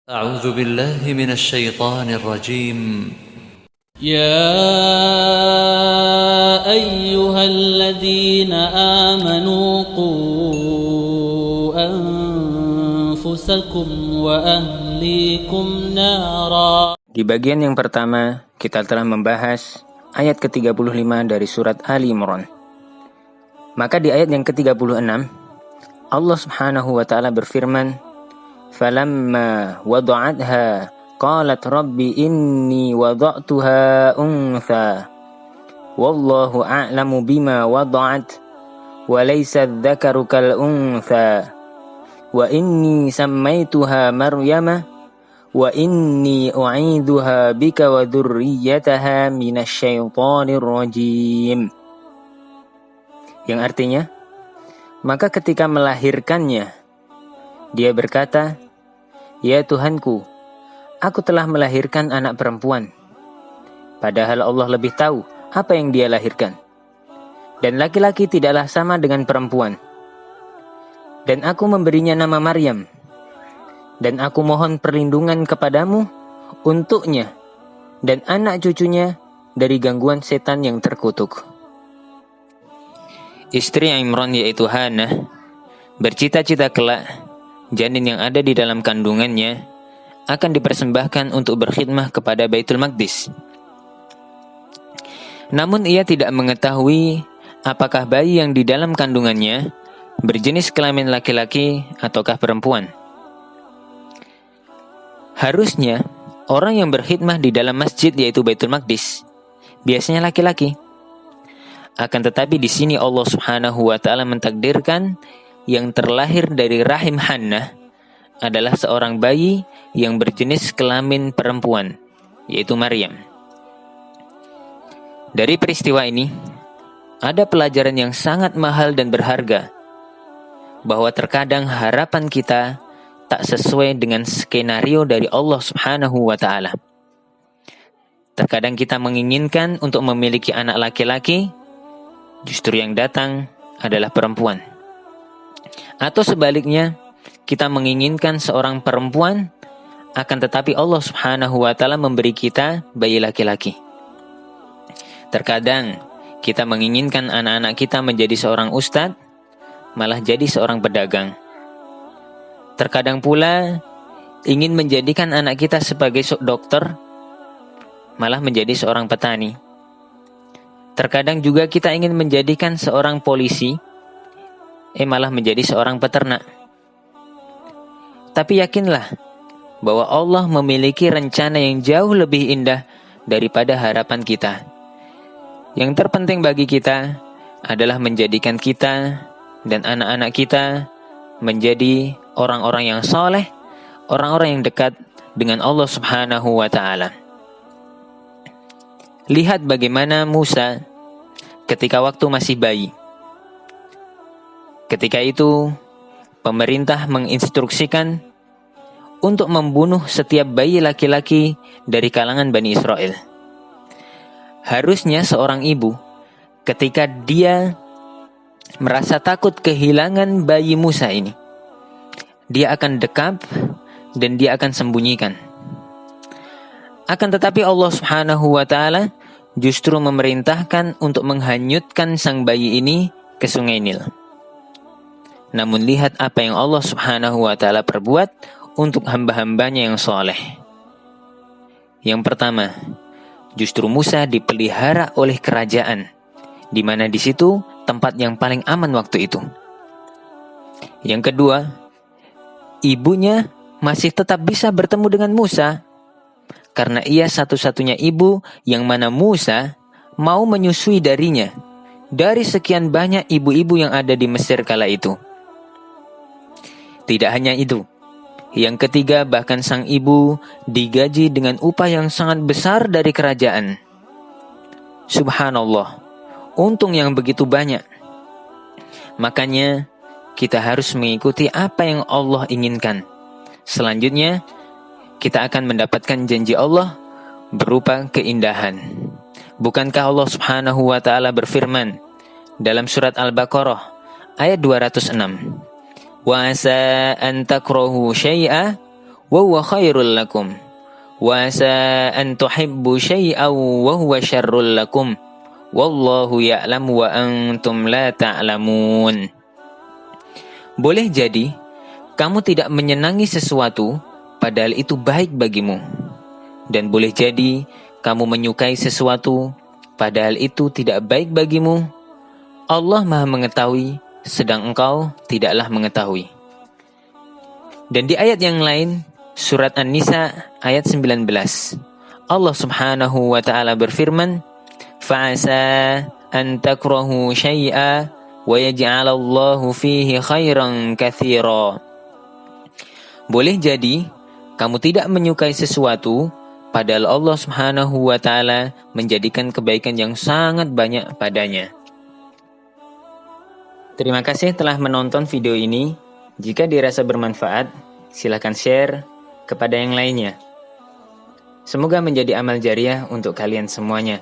أعوذ بالله من الشيطان الرجيم. يا أيها الذين آمنوا قوا أنفسكم وأهليكم نارا. Di bagian yang pertama, kita telah membahas ayat ke-35 dari surat Ali Imran. Maka di ayat yang ke-36, Allah Subhanahu wa taala berfirman, "Falamma wada'atha qalat rabbi inni wada'tuha untha wallahu a'lamu bima wada'at wa laysa adh-dhakaru kal untha wa inni sammaytuha Maryama wa inni u'idzuha bika wa dzurriyyataha minasyaitonir rajim." Yang artinya, maka ketika melahirkannya, dia berkata, "Ya Tuhanku, aku telah melahirkan anak perempuan." Padahal Allah lebih tahu apa yang dia lahirkan. Dan laki-laki tidaklah sama dengan perempuan. Dan aku memberinya nama Maryam. Dan aku mohon perlindungan kepadamu untuknya dan anak cucunya dari gangguan setan yang terkutuk. Istri Imran yaitu Hannah bercita-cita kelak janin yang ada di dalam kandungannya akan dipersembahkan untuk berkhidmah kepada Baitul Maqdis. Namun ia tidak mengetahui apakah bayi yang di dalam kandungannya berjenis kelamin laki-laki ataukah perempuan. Harusnya orang yang berkhidmah di dalam masjid yaitu Baitul Maqdis biasanya laki-laki. Akan tetapi di sini Allah Subhanahu wa taala mentakdirkan yang terlahir dari rahim Hannah adalah seorang bayi yang berjenis kelamin perempuan, yaitu Maryam. Dari peristiwa ini, ada pelajaran yang sangat mahal dan berharga, bahwa terkadang harapan kita tak sesuai dengan skenario dari Allah Subhanahu wa taala. Terkadang kita menginginkan untuk memiliki anak laki-laki, justru yang datang adalah perempuan. Atau sebaliknya, kita menginginkan seorang perempuan, akan tetapi Allah Subhanahu wa taala memberi kita bayi laki-laki. Terkadang kita menginginkan anak-anak kita menjadi seorang ustadz, malah jadi seorang pedagang. Terkadang pula ingin menjadikan anak kita sebagai dokter, malah menjadi seorang petani. Terkadang juga kita ingin menjadikan seorang polisi, malah menjadi seorang peternak. Tapi yakinlah bahwa Allah memiliki rencana yang jauh lebih indah daripada harapan kita. Yang terpenting bagi kita adalah menjadikan kita dan anak-anak kita menjadi orang-orang yang soleh, orang-orang yang dekat dengan Allah Subhanahu wa taala. Lihat bagaimana Musa ketika waktu masih bayi. Ketika itu, pemerintah menginstruksikan untuk membunuh setiap bayi laki-laki dari kalangan Bani Israel. Harusnya seorang ibu, ketika dia merasa takut kehilangan bayi Musa ini, dia akan dekap dan dia akan sembunyikan. Akan tetapi Allah Subhanahu wa taala justru memerintahkan untuk menghanyutkan sang bayi ini ke Sungai Nil. Namun lihat apa yang Allah Subhanahu wa taala perbuat untuk hamba-hambanya yang soleh. Yang pertama, justru Musa dipelihara oleh kerajaan, di mana di situ tempat yang paling aman waktu itu. Yang kedua, ibunya masih tetap bisa bertemu dengan Musa, karena ia satu-satunya ibu yang mana Musa mau menyusui darinya dari sekian banyak ibu-ibu yang ada di Mesir kala itu. Tidak hanya itu, yang ketiga bahkan sang ibu digaji dengan upah yang sangat besar dari kerajaan. Subhanallah, untung yang begitu banyak. Makanya kita harus mengikuti apa yang Allah inginkan. Selanjutnya, kita akan mendapatkan janji Allah berupa keindahan. Bukankah Allah Subhanahu wa taala berfirman dalam surat Al-Baqarah ayat 206, "Wa asa an takrahu syai'a wa huwa khairul lakum. Wa asa an tuhibbu syai'an wa huwa syarrul lakum. Wallahu ya'lamu wa antum la ta'lamun. Boleh jadi kamu tidak menyenangi sesuatu padahal itu baik bagimu. Dan boleh jadi kamu menyukai sesuatu padahal itu tidak baik bagimu. Allah Maha mengetahui sedang engkau tidaklah mengetahui. Dan di ayat yang lain, surat An-Nisa ayat 19, Allah Subhanahu wa taala berfirman, "Fa'asa an takrahu syai'a wa yaj'alallahu fihi khairan katsira." Boleh jadi kamu tidak menyukai sesuatu padahal Allah Subhanahu wa taala menjadikan kebaikan yang sangat banyak padanya. Terima kasih telah menonton video ini. Jika dirasa bermanfaat, silakan share kepada yang lainnya. Semoga menjadi amal jariah untuk kalian semuanya.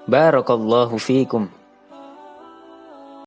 Barakallahu fiikum.